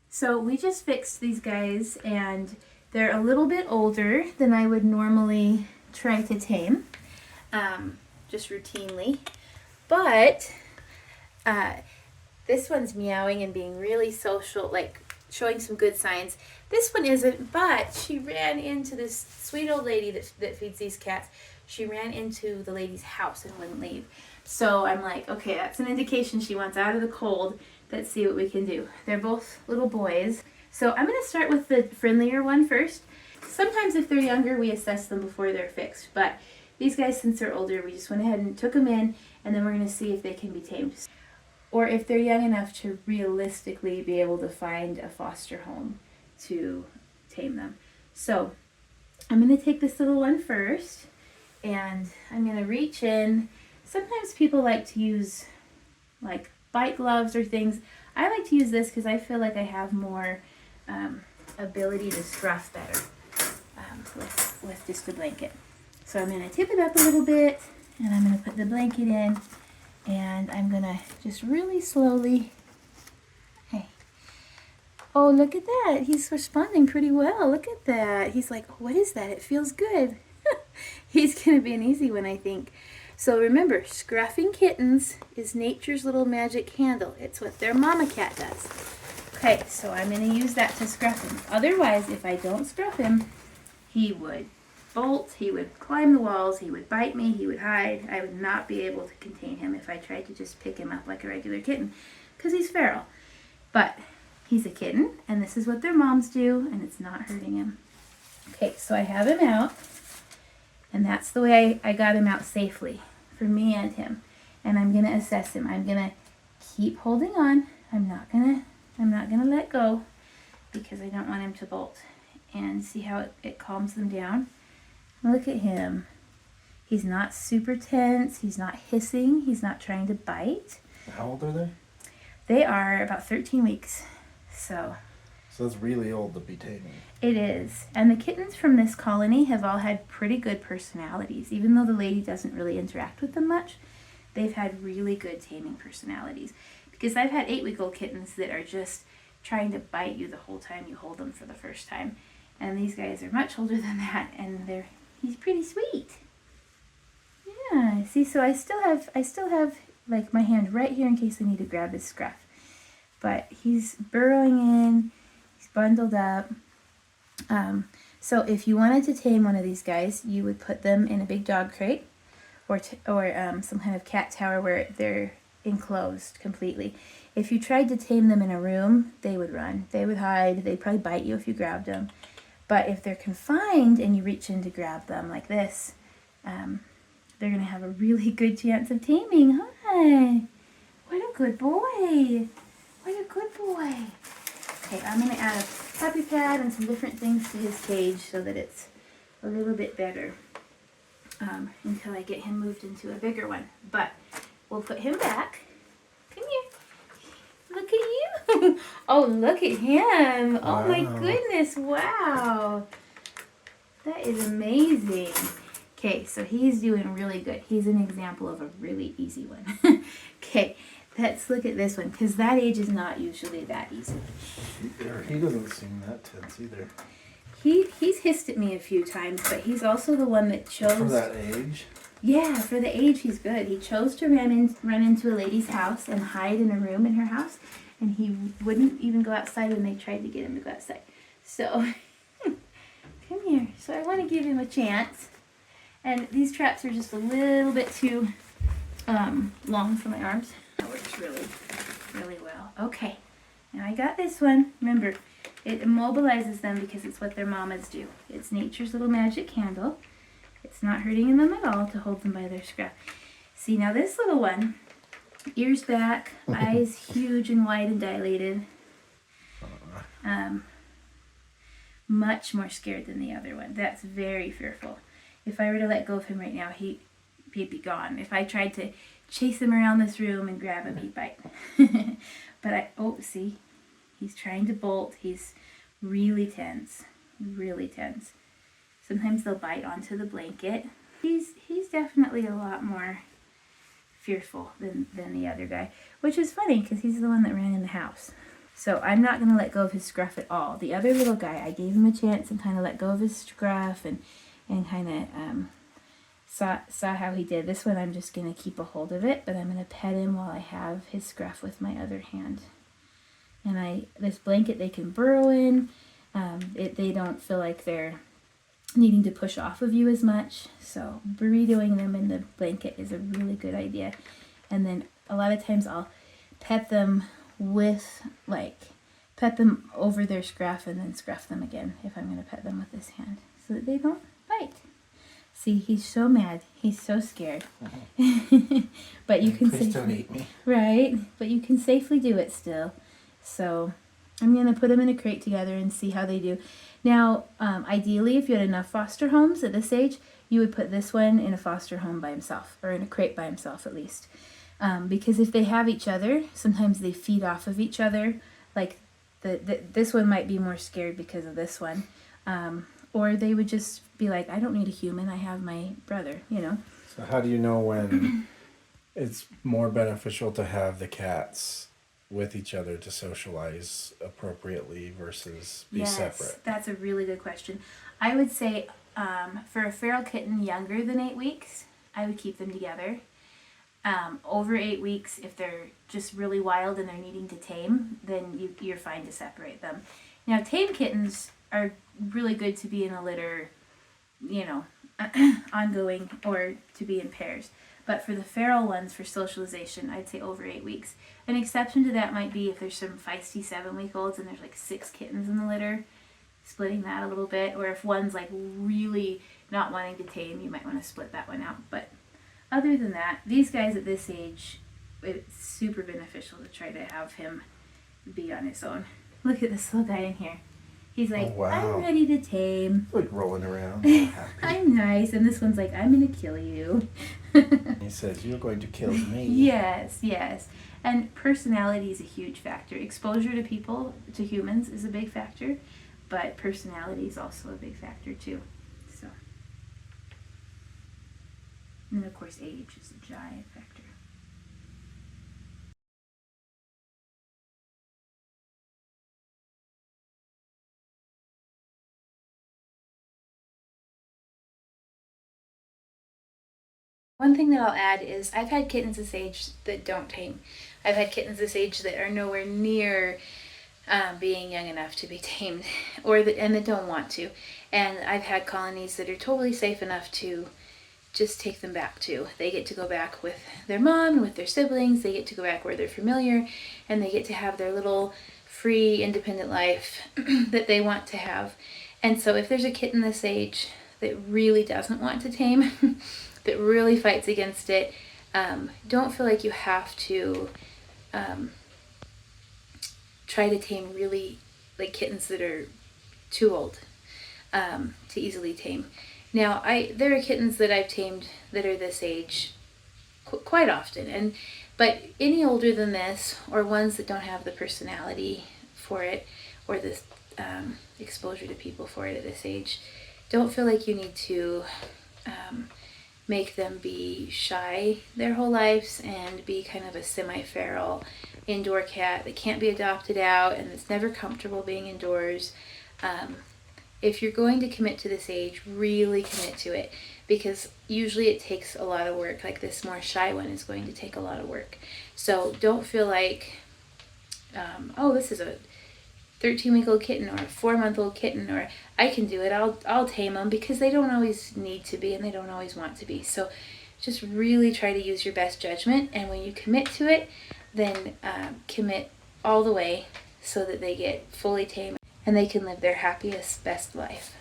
So we just fixed these guys, and they're a little bit older than I would normally try to tame, just routinely. But this one's meowing and being really social, like showing some good signs. This one isn't, but she ran into this sweet old lady that feeds these cats. She ran into the lady's house and wouldn't leave. So I'm like, okay, that's an indication she wants out of the cold. Let's see what we can do. They're both little boys. So I'm going to start with the friendlier one first. Sometimes if they're younger, we assess them before they're fixed. But these guys, since they're older, we just went ahead and took them in, and then we're going to see if they can be tamed. Or if they're young enough to realistically be able to find a foster home to tame them. So I'm going to take this little one first, and I'm going to reach in. Sometimes people like to use like bite gloves or things. I like to use this because I feel like I have more ability to scruff better with just the blanket. So I'm going to tip it up a little bit, and I'm going to put the blanket in, and I'm going to just really slowly, hey, oh, look at that. He's responding pretty well. Look at that. He's like, what is that? It feels good. He's going to be an easy one, I think. So remember, scruffing kittens is nature's little magic candle. It's what their mama cat does. Okay, so I'm going to use that to scruff him. Otherwise, if I don't scruff him, he would bolt, he would climb the walls, he would bite me, he would hide. I would not be able to contain him if I tried to just pick him up like a regular kitten, because he's feral. But he's a kitten, and this is what their moms do, and it's not hurting him. Okay, so I have him out, and that's the way I got him out safely for me and him. And I'm going to assess him. I'm going to keep holding on. I'm not going to let go, because I don't want him to bolt. And see how it calms them down. Look at him. He's not super tense. He's not hissing. He's not trying to bite. How old are they? They are about 13 weeks. So that's really old to be taming. It is. And the kittens from this colony have all had pretty good personalities. Even though the lady doesn't really interact with them much, they've had really good taming personalities. Because I've had 8-week-old kittens that are just trying to bite you the whole time you hold them for the first time. And these guys are much older than that, and he's pretty sweet. Yeah, see, so I still have like my hand right here in case I need to grab his scruff. But he's burrowing in, he's bundled up. So if you wanted to tame one of these guys, you would put them in a big dog crate or some kind of cat tower where they're enclosed completely. If you tried to tame them in a room, they would run. They would hide. They'd probably bite you if you grabbed them. But if they're confined and you reach in to grab them like this, they're going to have a really good chance of taming. Hi. What a good boy. What a good boy. Okay, I'm going to add a puppy pad and some different things to his cage so that it's a little bit better until I get him moved into a bigger one. But we'll put him back. Come here. Look at you. Oh, look at him. Wow. Oh my goodness. Wow. That is amazing. Okay, so he's doing really good. He's an example of a really easy one. Okay, let's look at this one, because that age is not usually that easy. He doesn't seem that tense either. He's hissed at me a few times, but he's also the one that chose... For that age? Yeah, for the age, he's good. He chose to run into a lady's house and hide in a room in her house, and he wouldn't even go outside when they tried to get him to go outside. So, come here. So I want to give him a chance. And these traps are just a little bit too long for my arms. That works really, really well. Okay, now I got this one. Remember, it immobilizes them because it's what their mamas do. It's nature's little magic candle. It's not hurting them at all to hold them by their scruff. See, now this little one, ears back, eyes huge and wide and dilated. Much more scared than the other one. That's very fearful. If I were to let go of him right now, he'd be gone. If I tried to chase him around this room and grab him, he'd bite. But see, he's trying to bolt. He's really tense, really tense. Sometimes they'll bite onto the blanket. He's definitely a lot more fearful than the other guy, which is funny because he's the one that ran in the house. So I'm not going to let go of his scruff at all. The other little guy, I gave him a chance and kind of let go of his scruff and kind of saw how he did. This one I'm just going to keep a hold of it, but I'm going to pet him while I have his scruff with my other hand. And this blanket they can burrow in. They don't feel like they're needing to push off of you as much. So burritoing them in the blanket is a really good idea. And then a lot of times I'll pet them pet them over their scruff and then scruff them again if I'm going to pet them with this hand so that they don't bite. See, he's so mad. He's so scared. But you can Please don't eat me. Right, but you can safely do it still. So I'm going to put them in a crate together and see how they do. Now, ideally, if you had enough foster homes at this age, you would put this one in a foster home by himself, or in a crate by himself at least. Because if they have each other, sometimes they feed off of each other. Like this one might be more scared because of this one. Or they would just be like, I don't need a human, I have my brother, you know. So how do you know when it's more beneficial to have the cats with each other to socialize appropriately versus be separate? That's a really good question. I would say for a feral kitten younger than 8 weeks, I would keep them together. Over 8 weeks, if they're just really wild and they're needing to tame, then you're fine to separate them. Now, tame kittens are really good to be in a litter, you know, ongoing, or to be in pairs. But for the feral ones, for socialization, I'd say over 8 weeks. An exception to that might be if there's some feisty 7-week-olds and there's like 6 kittens in the litter, splitting that a little bit. Or if one's like really not wanting to tame, you might want to split that one out. But other than that, these guys at this age, it's super beneficial to try to have him be on his own. Look at this little guy in here. He's like, oh, wow. I'm ready to tame. Like rolling around. Happy. I'm nice. And this one's like, I'm going to kill you. He says, you're going to kill me. Yes, yes. And personality is a huge factor. Exposure to people, to humans, is a big factor. But personality is also a big factor too. So. And of course, age is a giant factor. One thing that I'll add is I've had kittens this age that don't tame. I've had kittens this age that are nowhere near being young enough to be tamed, and that don't want to. And I've had colonies that are totally safe enough to just take them back to. They get to go back with their mom and with their siblings. They get to go back where they're familiar, and they get to have their little free, independent life that they want to have. And so if there's a kitten this age that really doesn't want to tame, that really fights against it, don't feel like you have to try to tame really like kittens that are too old to easily tame. Now, there are kittens that I've tamed that are this age quite often, but any older than this, or ones that don't have the personality for it, or the exposure to people for it at this age, don't feel like you need to make them be shy their whole lives and be kind of a semi-feral indoor cat that can't be adopted out and that's never comfortable being indoors. If you're going to commit to this age, really commit to it, because usually it takes a lot of work. Like this more shy one is going to take a lot of work. So don't feel like, oh, this is a 13-week-old kitten or a 4-month-old kitten, or I can do it, I'll tame them, because they don't always need to be and they don't always want to be. So just really try to use your best judgment, and when you commit to it, then commit all the way so that they get fully tame and they can live their happiest, best life.